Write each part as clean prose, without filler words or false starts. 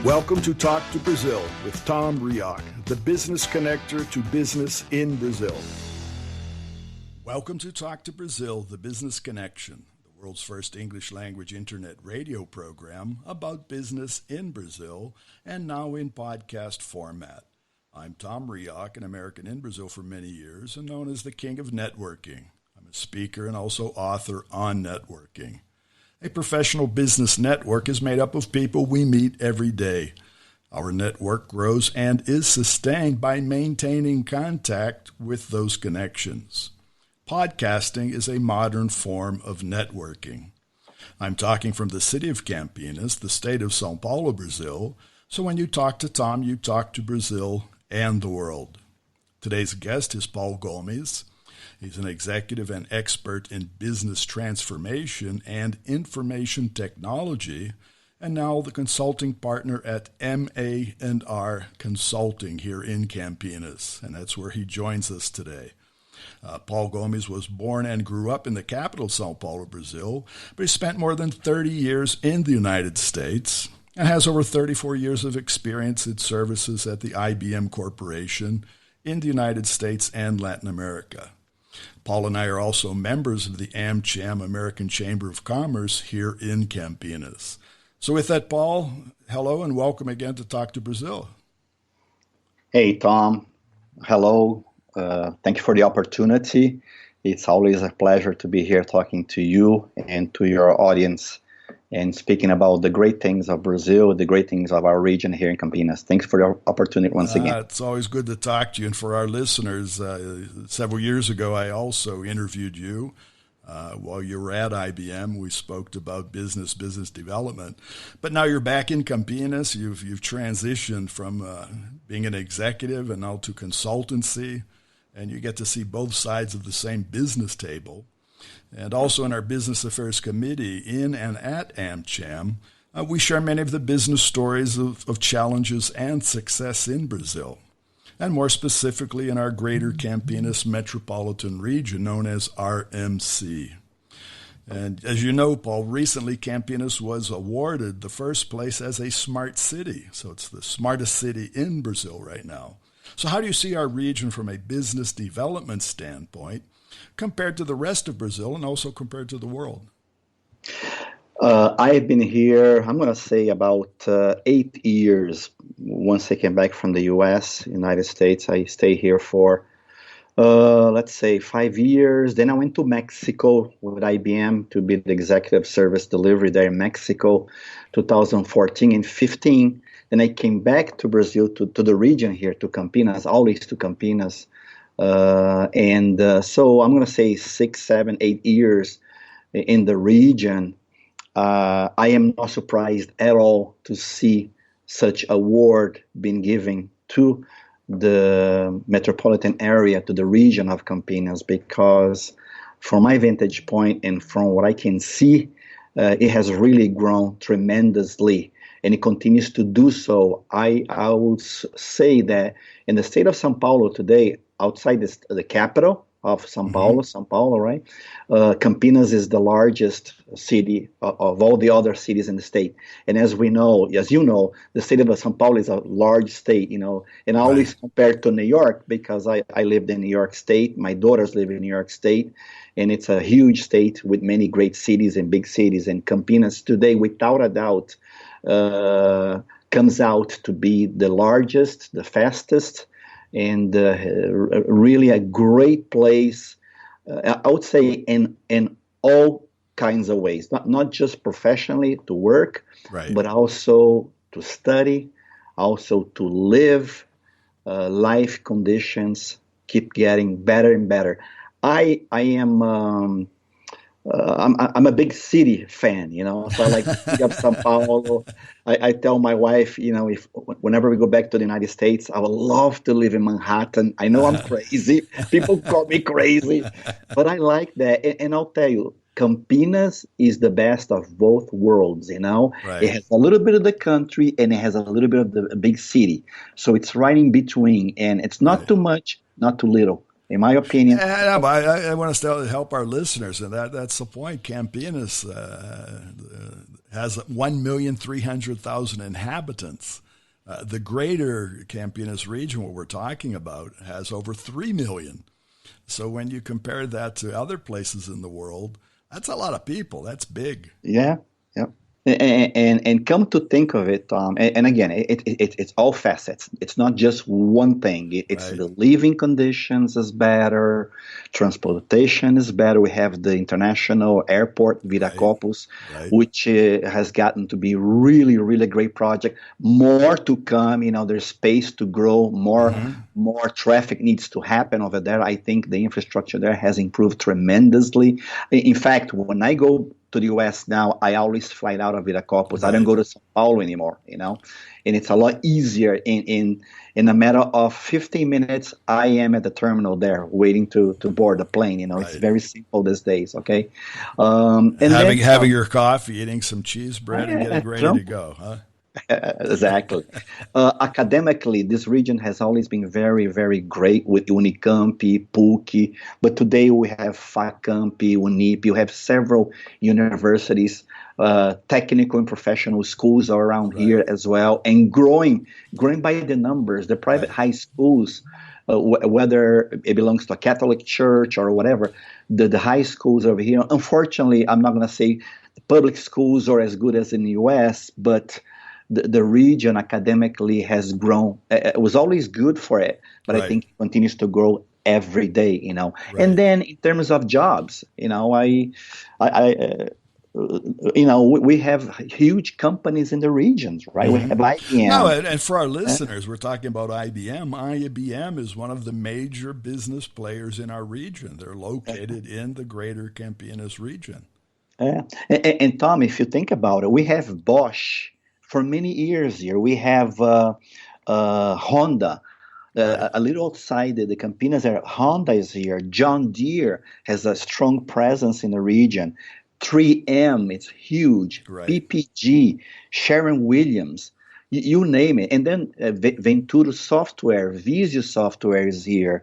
Welcome to Talk to Brazil with Tom Reaoch, the business connector to business in Brazil. Welcome to Talk to Brazil, the business connection, the world's first English language internet radio program about business in Brazil and now in podcast format. I'm Tom Reaoch, an American in Brazil for many years and known as the King of Networking. I'm a speaker and also author on networking. A professional business network is made up of people we meet every day. Our network grows and is sustained by maintaining contact with those connections. Podcasting is a modern form of networking. I'm talking from the city of Campinas, the state of São Paulo, Brazil. So when you talk to Tom, you talk to Brazil and the world. Today's guest is Paul Gomes. He's an executive and expert in business transformation and information technology, and now the consulting partner at MA&R Consulting here in Campinas, and that's where he joins us today. Paul Gomes was born and grew up in the capital, São Paulo, Brazil, but he spent more than 30 years in the United States and has over 34 years of experience in services at the IBM Corporation in the United States and Latin America. Paul and I are also members of the AmCham, American Chamber of Commerce, here in Campinas. So with that, Paul, hello and welcome again to Talk to Brazil. Hey, Tom. Hello. Thank you for the opportunity. It's always a pleasure to be here talking to you and to your audience and speaking about the great things of Brazil, the great things of our region here in Campinas. Thanks for the opportunity once again. It's always good to talk to you. And for our listeners, several years ago, I also interviewed you while you were at IBM. We spoke about business development. But now you're back in Campinas. You've transitioned from being an executive and now to consultancy. And you get to see both sides of the same business table. And also in our Business Affairs Committee in and at AmCham, we share many of the business stories of challenges and success in Brazil, and more specifically in our greater Campinas metropolitan region known as RMC. And as you know, Paul, recently Campinas was awarded the first place as a smart city. So it's the smartest city in Brazil right now. So how do you see our region from a business development standpoint compared to the rest of Brazil and also compared to the world? I've been here, I'm going to say about 8 years. Once I came back from the U.S., United States, I stayed here for, let's say, 5 years. Then I went to Mexico with IBM to be the executive service delivery there in Mexico, 2014 and 15. Then I came back to Brazil, to the region here, to Campinas, always to Campinas. So I'm going to say 6, 7, 8 years in the region. I am not surprised at all to see such award being given to the metropolitan area, to the region of Campinas, because from my vantage point and from what I can see, it has really grown tremendously. And it continues to do so. I would say that in the state of São Paulo today, outside the capital of São Paulo, right? Campinas is the largest city of all the other cities in the state. And as you know, the state of São Paulo is a large state, and I always compare to New York because I lived in New York State. My daughters live in New York State, and it's a huge state with many great cities and big cities. And Campinas today, without a doubt, comes out to be the largest, the fastest, and really a great place, I would say, in all kinds of ways, not just professionally to work, but also to study, also to live. Life conditions keep getting better and better. I'm a big city fan, so I like to pick up São Paulo. I tell my wife, whenever we go back to the United States, I would love to live in Manhattan. I know I'm crazy. People call me crazy, but I like that. And I'll tell you, Campinas is the best of both worlds, It has a little bit of the country and it has a little bit of the big city. So it's right in between, and it's not too much, not too little. in my opinion. Yeah, but I want to help our listeners, and that's the point. Campinas has 1,300,000 inhabitants. The greater Campinas region, what we're talking about, has over 3 million. So when you compare that to other places in the world, that's a lot of people. That's big. Yeah, yeah. And come to think of it, and again, it's all facets. It's not just one thing. It's Right. the living conditions is better, transportation is better. We have the international airport, Viracopos, Right. which has gotten to be really, really great project. More to come. There's space to grow. More traffic needs to happen over there. I think the infrastructure there has improved tremendously. In fact, when I go to the U.S. now, I always fly out of Viracopos. I don't go to São Paulo anymore, and it's a lot easier. In a matter of 15 minutes, I am at the terminal there waiting to board the plane. It's very simple these days. Okay, and having your coffee, eating some cheese bread, and getting ready to go, huh? Exactly. Academically, this region has always been very, very great with Unicamp, PUC, but today we have FACamp, Unip, you have several universities, technical and professional schools are around here as well, and growing by the numbers. The private high schools, whether it belongs to a Catholic church or whatever, the high schools over here, unfortunately, I'm not going to say the public schools are as good as in the U.S., but the region academically has grown. It was always good for it, but I think it continues to grow every day, And then in terms of jobs, we have huge companies in the regions, right? Mm-hmm. We have IBM. No, and for our listeners, we're talking about IBM. IBM is one of the major business players in our region. They're located in the greater Campinas region. Yeah. And Tom, if you think about it, we have Bosch for many years here. We have Honda. A little outside the Campinas area, Honda is here. John Deere has a strong presence in the region. 3M, it's huge. PPG, Sherwin-Williams, you name it. And then Ventura Software, Visio Software is here.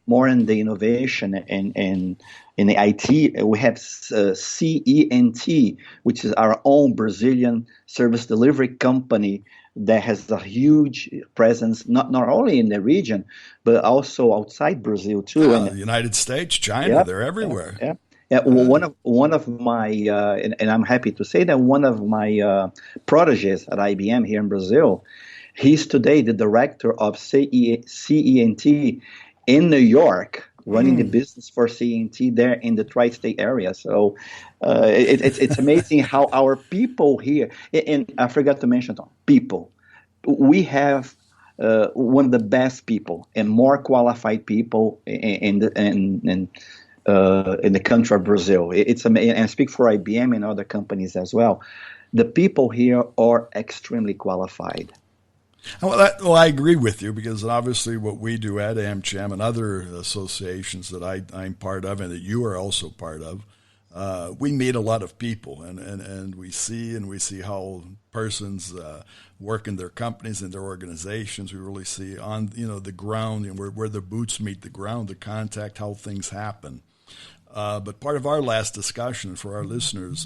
More in the innovation and in the IT, we have CENT, which is our own Brazilian service delivery company that has a huge presence, not only in the region, but also outside Brazil too. The United States, China, they're everywhere. Yeah, one of my and I'm happy to say that one of my proteges at IBM here in Brazil, he's today the director of CENT in New York, running the business for CENT there in the tri-state area. So it's amazing how our people here, and I forgot to mention people, we have one of the best people and more qualified people in the country of Brazil. It's amazing, and I speak for IBM and other companies as well. The people here are extremely qualified. Well, I agree with you, because obviously what we do at AmCham and other associations that I'm part of and that you are also part of, we meet a lot of people, and we see how persons work in their companies and their organizations. We really see on the ground, where the boots meet the ground, the contact, how things happen. But part of our last discussion for our listeners,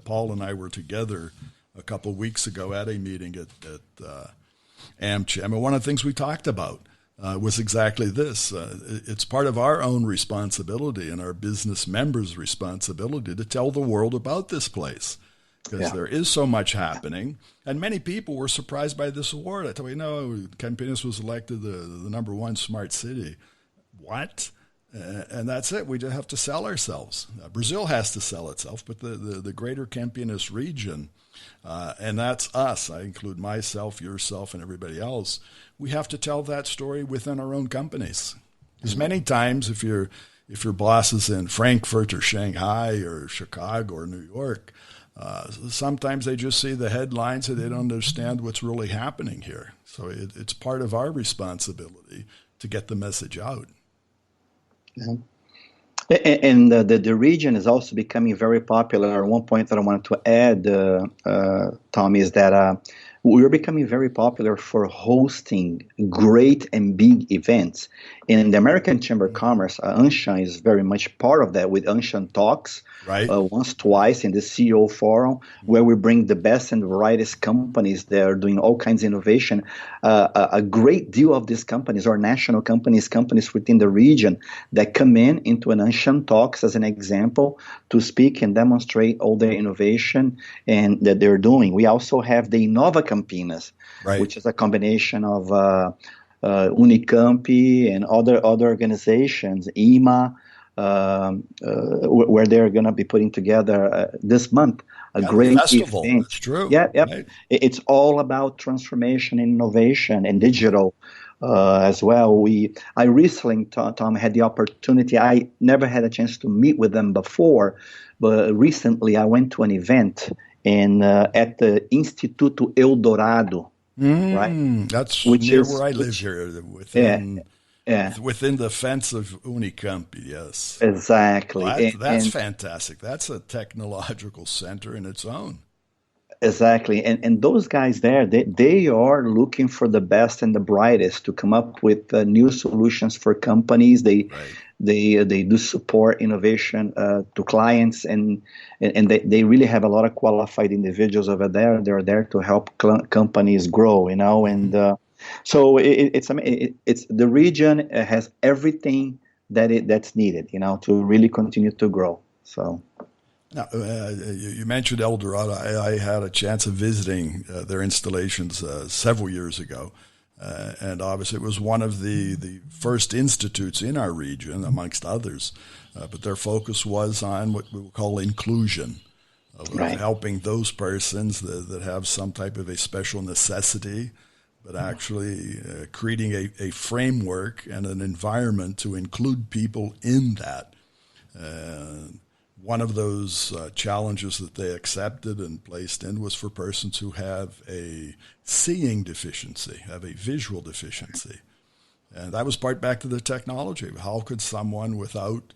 Paul and I were together a couple of weeks ago at a meeting at AmCham, and one of the things we talked about was exactly this. It's part of our own responsibility and our business members' responsibility to tell the world about this place, because there is so much happening, and many people were surprised by this award. I told you, Campinas was elected the number one smart city. What? And that's it. We just have to sell ourselves. Brazil has to sell itself, but the greater Campinas region, and that's us. I include myself, yourself, and everybody else. We have to tell that story within our own companies. Because many times, if your boss is in Frankfurt or Shanghai or Chicago or New York, sometimes they just see the headlines and they don't understand what's really happening here. So it's part of our responsibility to get the message out. Yeah. And the region is also becoming very popular. One point that I wanted to add, Tom, is that we're becoming very popular for hosting great and big events. And the American Chamber of Commerce, Anshan is very much part of that with Anshan Talks, Right. once, twice in the CEO Forum, where we bring the best and brightest companies that are doing all kinds of innovation. A great deal of these companies are national companies, companies within the region that come into an Anshan Talks as an example to speak and demonstrate all their innovation and that they're doing. We also have the Innova Campinas, Right. which is a combination of Unicamp and other organizations, EMA, where they're going to be putting together this month a great festival. event. That's true. Yeah, right. It's all about transformation, innovation, and digital as well. I recently, Tom, had the opportunity. I never had a chance to meet with them before, but recently I went to an event at the Instituto Eldorado, right? That's Which near is where I live here, within the fence of Unicamp. Yes, exactly. Well, that's fantastic. That's a technological center in its own. Exactly. And those guys there, they are looking for the best and the brightest to come up with new solutions for companies. They do support innovation to clients, and they really have a lot of qualified individuals over there. They're there to help companies grow, and so it's the region has everything that's needed, to really continue to grow. So. Now, you mentioned El Dorado. I had a chance of visiting their installations several years ago, and obviously it was one of the first institutes in our region, amongst others, but their focus was on what we would call inclusion, of helping those persons that have some type of a special necessity, but actually creating a framework and an environment to include people in that. One of those challenges that they accepted and placed in was for persons who have a seeing deficiency, have a visual deficiency. And that was part back to the technology. How could someone without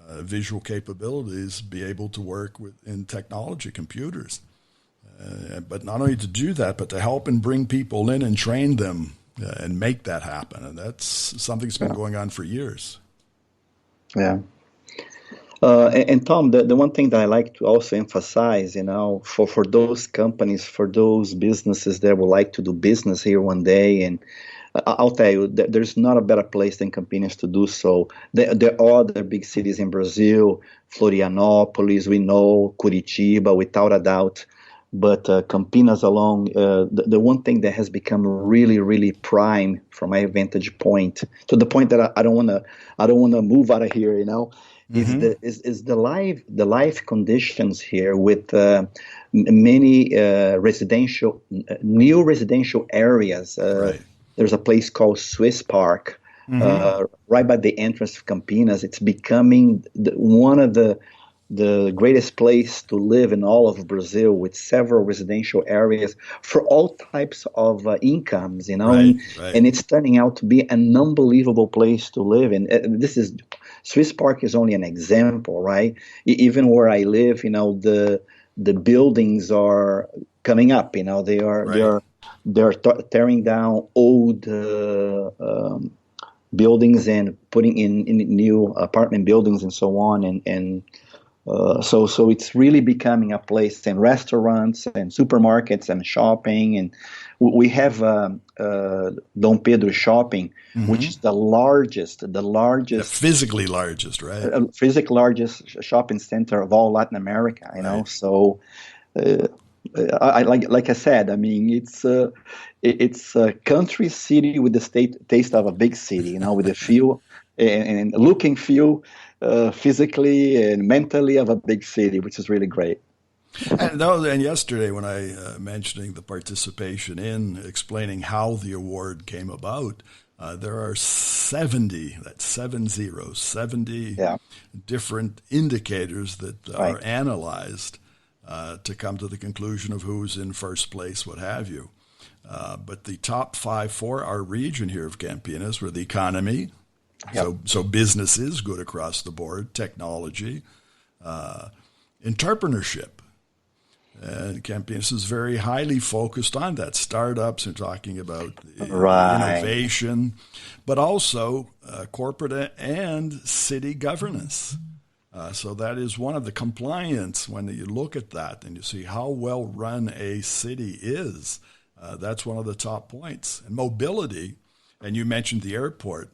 visual capabilities be able to work in technology, computers? But not only to do that, but to help and bring people in and train them and make that happen. And that's something that's been going on for years. Yeah. And Tom, the one thing that I like to also emphasize, for those companies, for those businesses that would like to do business here one day, and I'll tell you, there's not a better place than Campinas to do so. There are other big cities in Brazil, Florianópolis, we know, Curitiba, without a doubt. But Campinas alone, the one thing that has become really, really prime from my vantage point, to the point that I don't want to move out of here, is the life conditions here with many new residential areas. There's a place called Swiss Park, right by the entrance of Campinas. It's becoming one of the greatest place to live in all of Brazil, with several residential areas for all types of incomes, and it's turning out to be an unbelievable place to live in. Swiss Park is only an example, right? Even where I live, the buildings are coming up, they're tearing down old buildings and putting in new apartment buildings and so on, so it's really becoming a place, and restaurants and supermarkets and shopping. And we have Dom Pedro Shopping, which is the largest, physically largest, right? Physically largest shopping center of all Latin America. So like I said, it's a country city with the taste of a big city. With the feel and looking feel. Physically and mentally of a big city, which is really great. And yesterday when I mentioning the participation in explaining how the award came about, there are 70 different indicators that are analyzed to come to the conclusion of who's in first place, what have you. But the top 5 for our region here of Campinas were the economy. So business is good across the board, technology, entrepreneurship. And Campinas is very highly focused on that. Startups are talking about Right. innovation, but also corporate and city governance. So that is one of the compliance. When you look at that and you see how well run a city is, that's one of the top points. And mobility, and you mentioned the airport.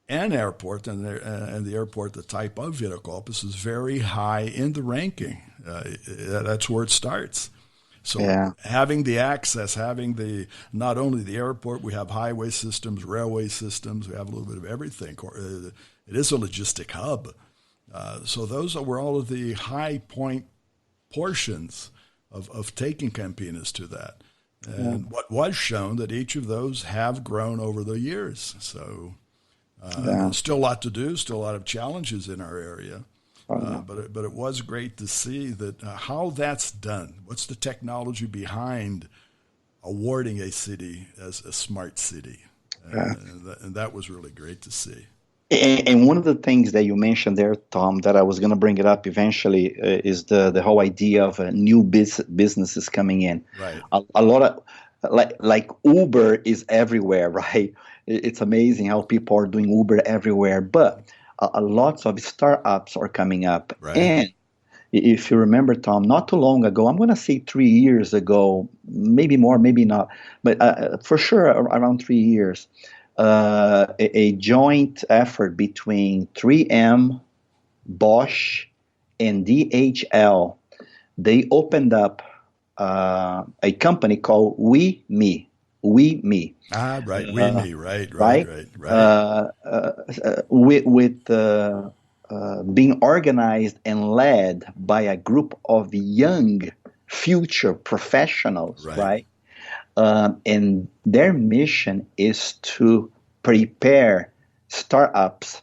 And the airport, the type of Viracopos is very high in the ranking. That's where it starts. So having the access, not only the airport, we have highway systems, railway systems, we have a little bit of everything. It is a logistic hub. So those were all of the high point portions of taking Campinas to that. And what was shown that each of those have grown over the years. So still a lot to do, still a lot of challenges in our area. But it was great to see that how that's done. What's the technology behind awarding a city as a smart city? And that was really great to see. And one of the things that you mentioned there, Tom, that I was going to bring it up eventually is the whole idea of new businesses coming in. Right. A lot of like Uber is everywhere, right? It's amazing how people are doing Uber everywhere, but lots of startups are coming up. Right. And if you remember, Tom, not too long ago, I'm going to say 3 years ago, maybe more, maybe not, but for sure around 3 years, a joint effort between 3M, Bosch, and DHL, they opened up a company called We.Me. We.Me. Right. We.Me. Right. With being organized and led by a group of young future professionals, right? And their mission is to prepare startups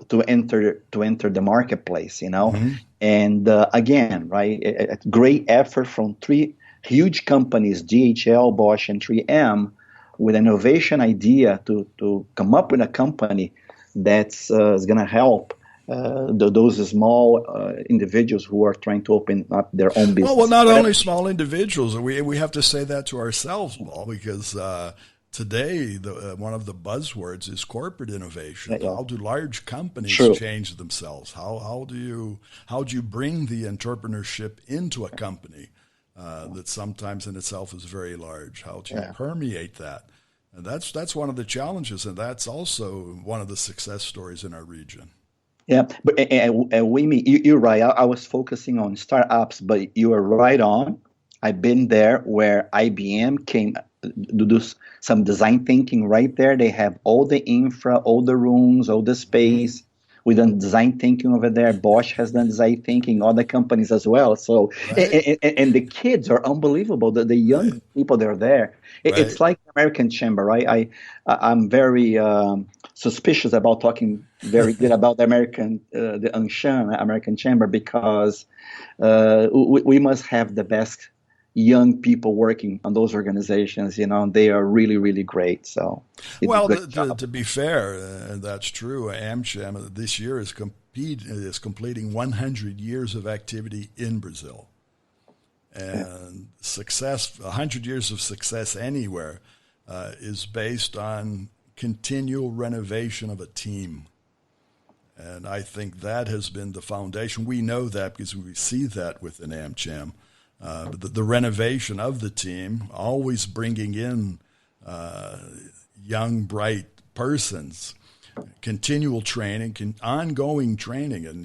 to enter the marketplace, Mm-hmm. And again, right, a great effort from three huge companies, DHL, Bosch, and 3M, with an innovation idea to come up with a company that's is going to help those small individuals who are trying to open up their own business. Well, not only small individuals. We have to say that to ourselves, Paul, because today one of the buzzwords is corporate innovation. Yeah. How do large companies change themselves? How do you bring the entrepreneurship into a company that sometimes in itself is very large? How do you permeate that? And that's one of the challenges, and that's also one of the success stories in our region. Yeah, but you're right. I was focusing on startups, but you are right on. I've been there where IBM came to do some design thinking right there. They have all the infra, all the rooms, all the space. We done design thinking over there. Bosch has done design thinking, other companies as well. So, and the kids are unbelievable. The young people that are there. It's like the American Chamber, right? I'm very suspicious about talking very good about the the American Chamber, because we must have the best young people working on those organizations. They are really, really great. So, to be fair, and that's true, AmCham this year is completing 100 years of activity in Brazil. And success, 100 years of success anywhere, is based on continual renovation of a team. And I think that has been the foundation. We know that because we see that within AmCham. The renovation of the team, always bringing in young, bright persons, continual training, ongoing training. And,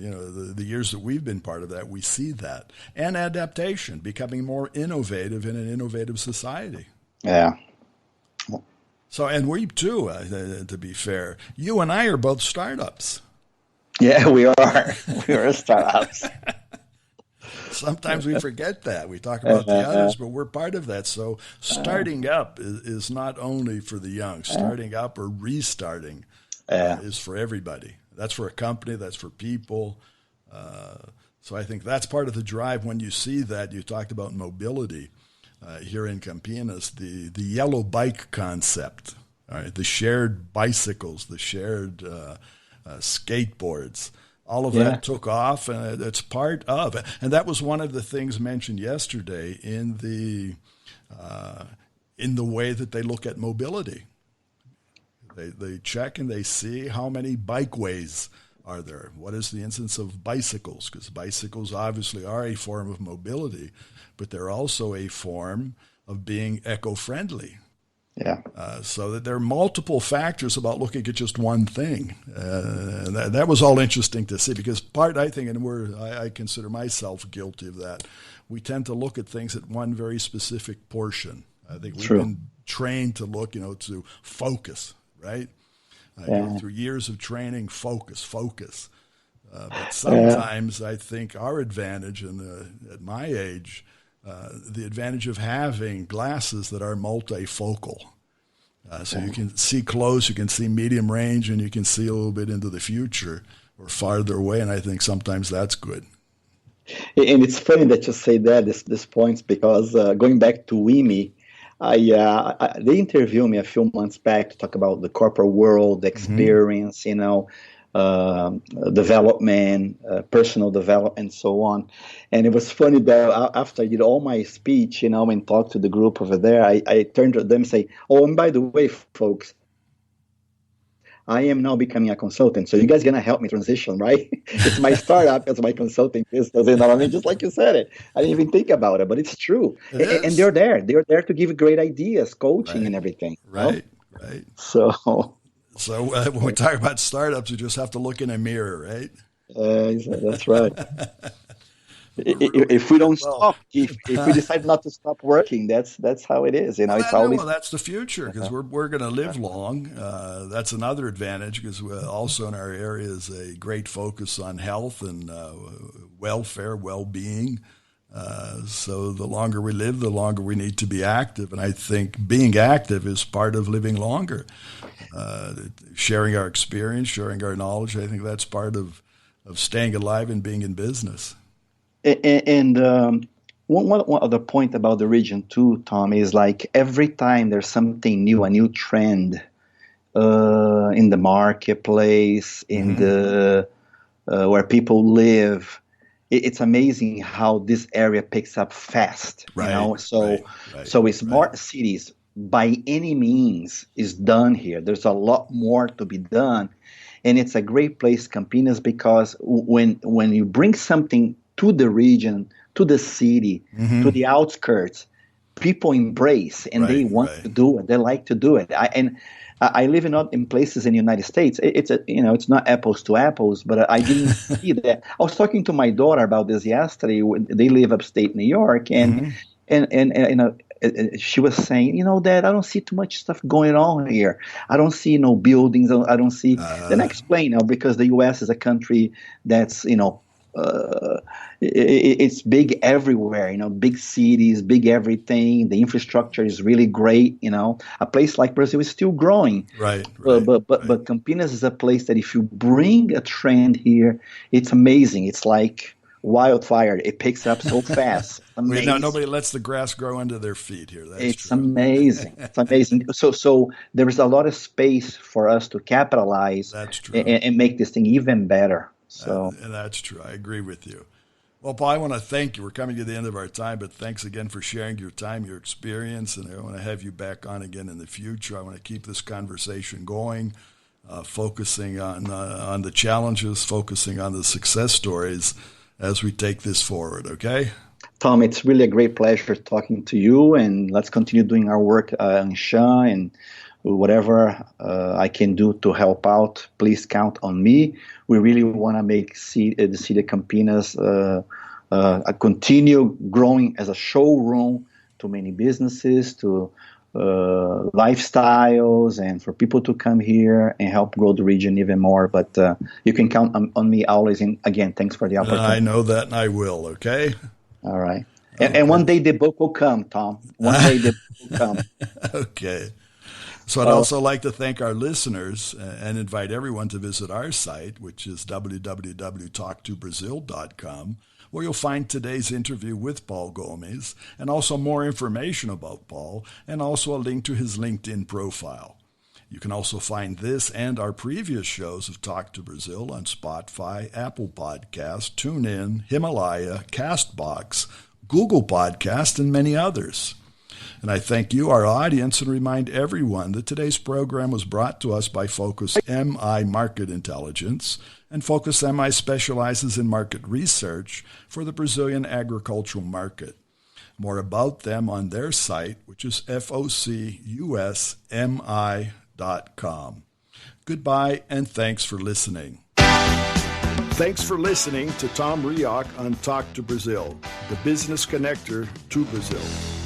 the years that we've been part of that, we see that. And adaptation, becoming more innovative in an innovative society. Yeah. So, and we too, to be fair, you and I are both startups. Yeah, we are. We are startups. Sometimes we forget that. We talk about the others, but we're part of that. So starting up is not only for the young. Starting up or restarting is for everybody. That's for a company. That's for people. So I think that's part of the drive. When you see that, you talked about mobility here in Campinas, the yellow bike concept, all right, the shared bicycles, the shared skateboards. all of that took off, and it's part of it. And that was one of the things mentioned yesterday in the way that they look at mobility. They check and they see how many bikeways are there. What is the instance of bicycles? Because bicycles obviously are a form of mobility, but they're also a form of being eco-friendly. Yeah. So that there are multiple factors about looking at just one thing. And that was all interesting to see, because I think, and I consider myself guilty of that, we tend to look at things at one very specific portion. I think we've been trained to look, to focus, right? Through years of training, focus. But sometimes I think our advantage, at my age, the advantage of having glasses that are multifocal. So you can see close, you can see medium range, and you can see a little bit into the future or farther away, and I think sometimes that's good. And it's funny that you say that, this points, because going back to WIMI, they interviewed me a few months back to talk about the corporate world, experience, development, personal development, and so on. And it was funny that after I did all my speech, and talked to the group over there, I turned to them and say, "Oh, and by the way, folks, I am now becoming a consultant. So you guys going to help me transition, right? It's my startup, it's my consulting business. Just like you said it. I didn't even think about it, but it's true. And they're there. They're there to give great ideas, coaching, and everything. Right. So when we talk about startups, you just have to look in a mirror, right? That's right. If we don't stop, if we decide not to stop working, that's how it is. That's the future, because we're going to live long. That's another advantage, because also in our area is a great focus on health and welfare, well-being. So the longer we live, the longer we need to be active. And I think being active is part of living longer. Sharing our experience, sharing our knowledge, I think that's part of staying alive and being in business. And one other point about the region too, Tom, is like every time there's something new, a new trend in the marketplace, in the where people live, it's amazing how this area picks up fast. So smart cities by any means is done here. There's a lot more to be done, and it's a great place, Campinas, because when you bring something to the region, to the city, to the outskirts, people embrace and they want to do it. They like to do it. I live in places in the United States. It's not apples to apples, but I didn't see that. I was talking to my daughter about this yesterday. They live upstate New York, and she was saying, Dad, I don't see too much stuff going on here. I don't see no buildings. I don't see. Then I explain because the U.S. is a country that's it's big everywhere, big cities, big everything. The infrastructure is really great. A place like Brazil is still growing. Right. But Campinas is a place that if you bring a trend here, it's amazing. It's like wildfire. It picks up so fast. Nobody lets the grass grow under their feet here. It's amazing. It's amazing. So there is a lot of space for us to capitalize. That's true. And make this thing even better. And that's true. I agree with you. Well, Paul, I want to thank you. We're coming to the end of our time, but thanks again for sharing your time, your experience, and I want to have you back on again in the future. I want to keep this conversation going, focusing on the challenges, focusing on the success stories as we take this forward, okay? Tom, it's really a great pleasure talking to you, and let's continue doing our work in SHA, and whatever I can do to help out, please count on me. We really want to make the city of Campinas continue growing as a showroom to many businesses, to lifestyles, and for people to come here and help grow the region even more. But you can count on me always. And again, thanks for the opportunity. I know that, and I will, okay? All right. And one day the book will come, Tom. One day the book will come. Okay. So I'd also like to thank our listeners and invite everyone to visit our site, which is www.talktobrazil.com, where you'll find today's interview with Paul Gomes and also more information about Paul and also a link to his LinkedIn profile. You can also find this and our previous shows of Talk to Brazil on Spotify, Apple Podcasts, TuneIn, Himalaya, CastBox, Google Podcast, and many others. And I thank you, our audience, and remind everyone that today's program was brought to us by Focus MI Market Intelligence, and Focus MI specializes in market research for the Brazilian agricultural market. More about them on their site, which is focusmi.com. Goodbye, and thanks for listening. Thanks for listening to Tom Reaoch on Talk to Brazil, the business connector to Brazil.